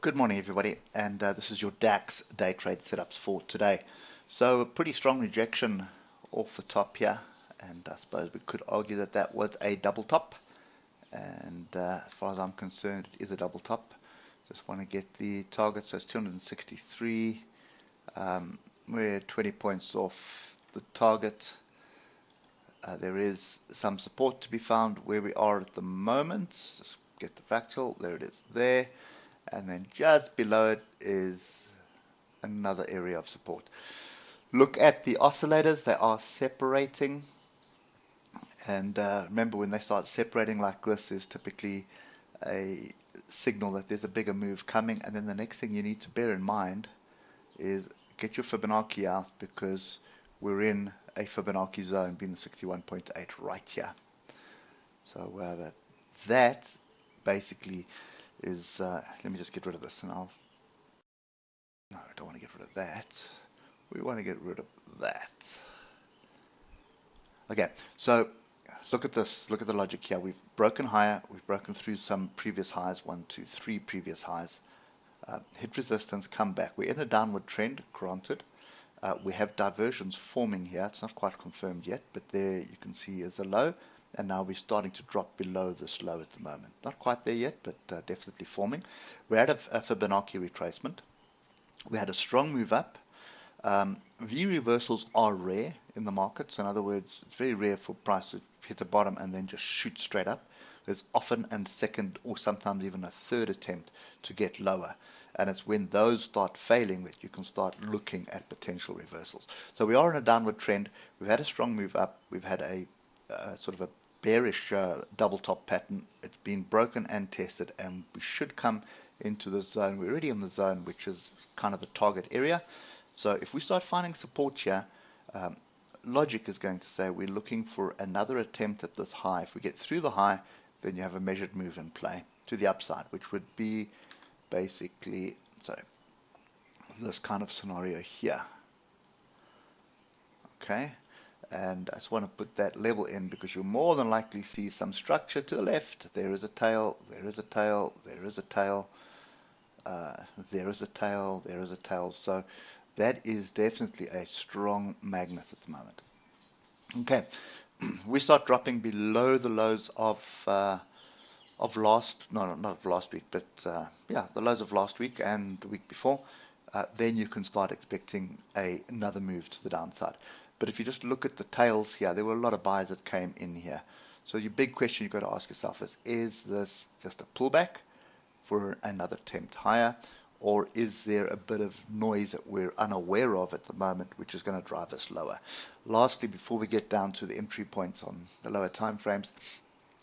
Good morning, everybody, and this is your DAX day trade setups for today. So a pretty strong rejection off the top here, and I suppose we could argue that that was a double top, and as far as I'm concerned, it is a double top. Just want to get the target, so it's 263. We're 20 points off the target. There is some support to be found where we are at the moment. Just get the fractal, there it is there. And then just below it is another area of support. Look at the oscillators, they are separating. And remember, when they start separating like this, is typically a signal that there's a bigger move coming. And then the next thing you need to bear in mind is get your Fibonacci out, because we're in a Fibonacci zone, being the 61.8 right here. So that basically is, let me just get rid of this, and no, I don't want to get rid of that. We want to get rid of that. Okay, so look at this, look at the logic here. We've broken higher, we've broken through some previous highs, 1, 2, 3 previous highs, hit resistance, come back. We're in a downward trend, granted. We have divergence forming here. It's not quite confirmed yet, but there you can see is a low. And now we're starting to drop below this low at the moment. Not quite there yet, but definitely forming. We're at a Fibonacci retracement. We had a strong move up. V reversals are rare in the market. So in other words, it's very rare for price to hit the bottom and then just shoot straight up. There's often a second or sometimes even a third attempt to get lower. And it's when those start failing that you can start looking at potential reversals. So we are in a downward trend. We've had a strong move up. We've had a sort of a bearish double top pattern. It's been broken and tested, and we should come into the zone. We're already in the zone, which is kind of the target area. So if we start finding support here, logic is going to say we're looking for another attempt at this high. If we get through the high, then you have a measured move in play to the upside, which would be basically, so this kind of scenario here. Okay. And I just want to put that level in, because you'll more than likely see some structure to the left. There is a tail, there is a tail, there is a tail, there is a tail, there is a tail. So that is definitely a strong magnet at the moment. Okay, we start dropping below the lows of last, no, not of last week, but yeah, the lows of last week and the week before. Then you can start expecting another move to the downside. But if you just look at the tails here, there were a lot of buys that came in here. So your big question you've got to ask yourself is this just a pullback for another attempt higher, or is there a bit of noise that we're unaware of at the moment, which is going to drive us lower? Lastly, before we get down to the entry points on the lower time frames,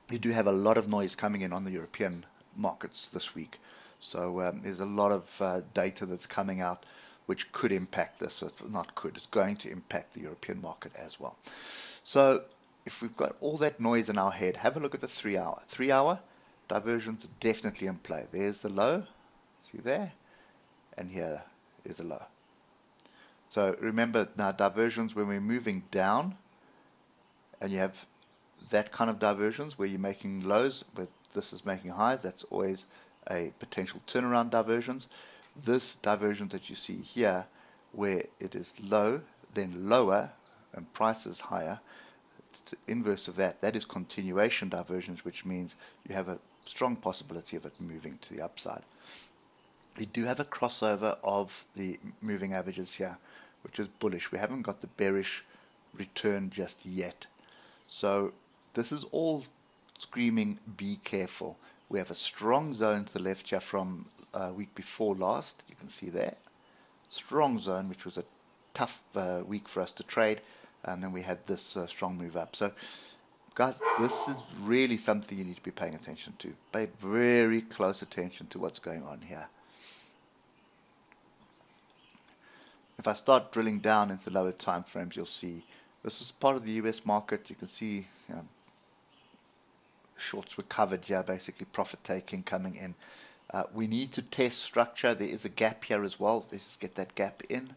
you do have a lot of noise coming in on the European markets this week. So there's a lot of data that's coming out which could impact this. So it's not could, it's going to impact the European market as well. So if we've got all that noise in our head, have a look at the 3 hour. 3 hour divergence definitely in play. There's the low, see there, and here is a low. So remember now, divergence, when we're moving down and you have that kind of divergence where you're making lows, but this is making highs, that's always a potential turnaround divergence. This divergence that you see here, where it is low, then lower, and price is higher, it's the inverse of that. That is continuation divergence, which means you have a strong possibility of it moving to the upside. We do have a crossover of the moving averages here, which is bullish. We haven't got the bearish return just yet. So this is all screaming, be careful. We have a strong zone to the left here from week before last. You can see there. Strong zone, which was a tough week for us to trade. And then we had this strong move up. So, guys, this is really something you need to be paying attention to. Pay very close attention to what's going on here. If I start drilling down into lower time frames, you'll see this is part of the US market. You can see shorts were covered here, basically profit taking coming in. We need to test structure. There is a gap here as well. Let's get that gap in.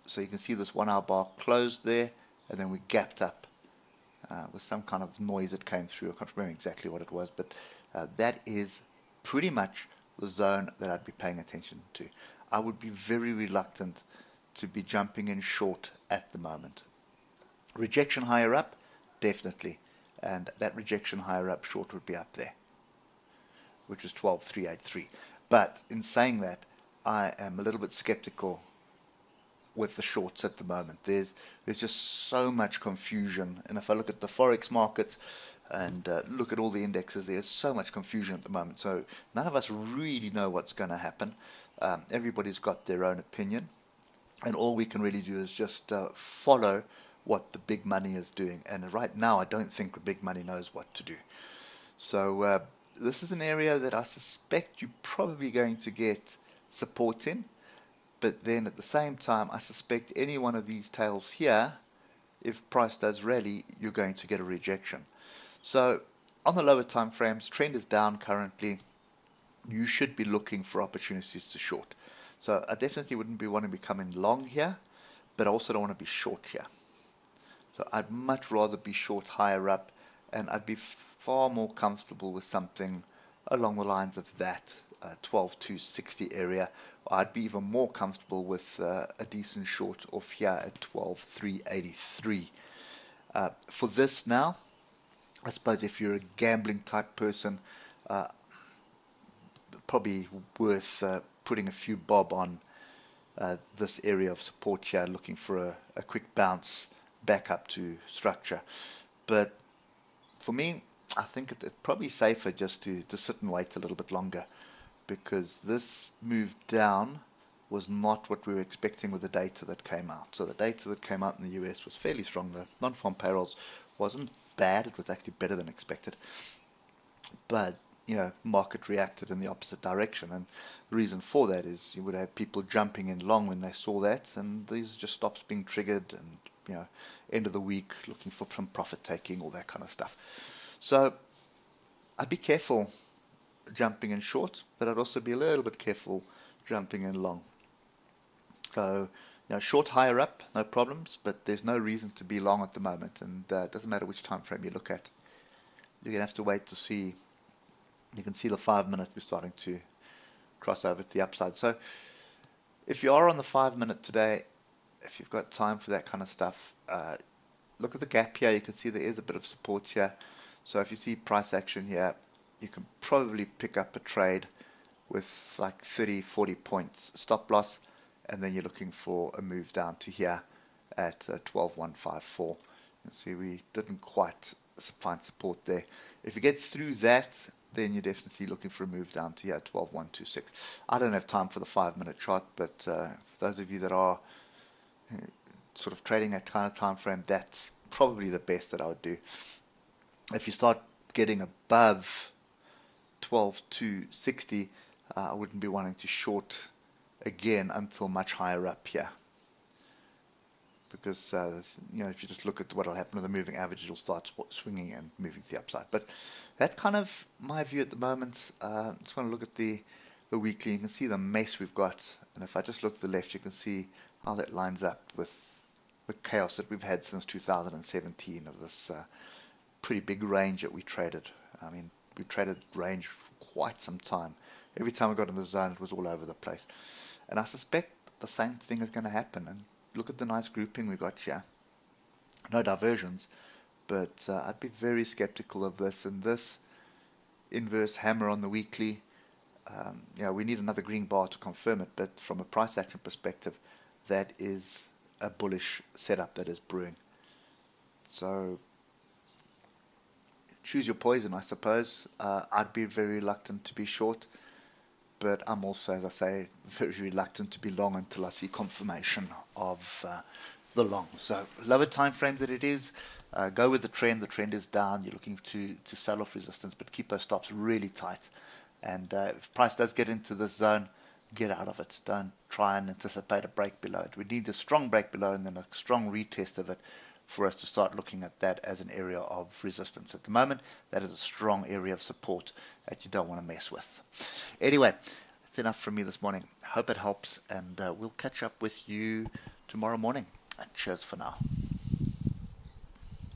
So you can see this 1 hour bar closed there, and then we gapped up with some kind of noise that came through. I can't remember exactly what it was, but that is pretty much the zone that I'd be paying attention to. I would be very reluctant to be jumping in short at the moment. Rejection higher up, definitely. And that rejection higher up short would be up there, which is 12,383. But in saying that, I am a little bit skeptical with the shorts at the moment. There's just so much confusion. And if I look at the forex markets and look at all the indexes, there's so much confusion at the moment. So none of us really know what's going to happen. Everybody's got their own opinion. And all we can really do is just follow what the big money is doing. And right now, I don't think the big money knows what to do. So this is an area that I suspect you're probably going to get support in. But then at the same time, I suspect any one of these tails here, if price does rally, you're going to get a rejection. So on the lower time frames, trend is down currently. You should be looking for opportunities to short. So I definitely wouldn't want to be coming long here, but I also don't want to be short here. So I'd much rather be short higher up, and I'd be far more comfortable with something along the lines of that 12,260 area. I'd be even more comfortable with a decent short off here at 12,383. For this now, I suppose if you're a gambling type person, probably worth putting a few bob on this area of support here, looking for a quick bounce back up to structure. But for me, I think it's probably safer just to sit and wait a little bit longer, because this move down was not what we were expecting with the data that came out. So the data that came out in the US was fairly strong. The non-farm payrolls wasn't bad. It was actually better than expected. But market reacted in the opposite direction, and the reason for that is you would have people jumping in long when they saw that, and these just stops being triggered, and end of the week looking for some profit taking, all that kind of stuff. So I'd be careful jumping in short, but I'd also be a little bit careful jumping in long. So short higher up, no problems, but there's no reason to be long at the moment, and it doesn't matter which time frame you look at. You're gonna have to wait to see. You can see the 5 minute we're starting to cross over to the upside. So if you are on the 5 minute today, if you've got time for that kind of stuff, look at the gap here. You can see there is a bit of support here. So if you see price action here, you can probably pick up a trade with like 30, 40 points stop loss, and then you're looking for a move down to here at 12,154. You see we didn't quite find support there. If you get through that, then you're definitely looking for a move down to here, 12,126. I don't have time for the 5 minute chart, but for those of you that are sort of trading that kind of time frame, that's probably the best that I would do. If you start getting above 12,260, I wouldn't be wanting to short again until much higher up here. Because if you just look at what will happen with the moving average, it'll start swinging and moving to the upside. But that's kind of my view at the moment. Just want to look at the weekly. You can see the mess we've got, and if I just look to the left, you can see how that lines up with the chaos that we've had since 2017 of this pretty big range that we traded. I mean, we traded range for quite some time. Every time we got in the zone, it was all over the place. And I suspect the same thing is going to happen. And look at the nice grouping we got here. No diversions, but I'd be very skeptical of this. And this inverse hammer on the weekly, we need another green bar to confirm it, but from a price action perspective, that is a bullish setup that is brewing. So choose your poison, I suppose. I'd be very reluctant to be short, but I'm also, as I say, very reluctant to be long until I see confirmation of the long. So lower time frame that it is, go with the trend. The trend is down. You're looking to sell off resistance, but keep those stops really tight. And if price does get into this zone, get out of it. Don't try and anticipate a break below it. We need a strong break below and then a strong retest of it for us to start looking at that as an area of resistance. At the moment, that is a strong area of support that you don't want to mess with. Anyway, that's enough from me this morning. Hope it helps, and we'll catch up with you tomorrow morning. Cheers for now.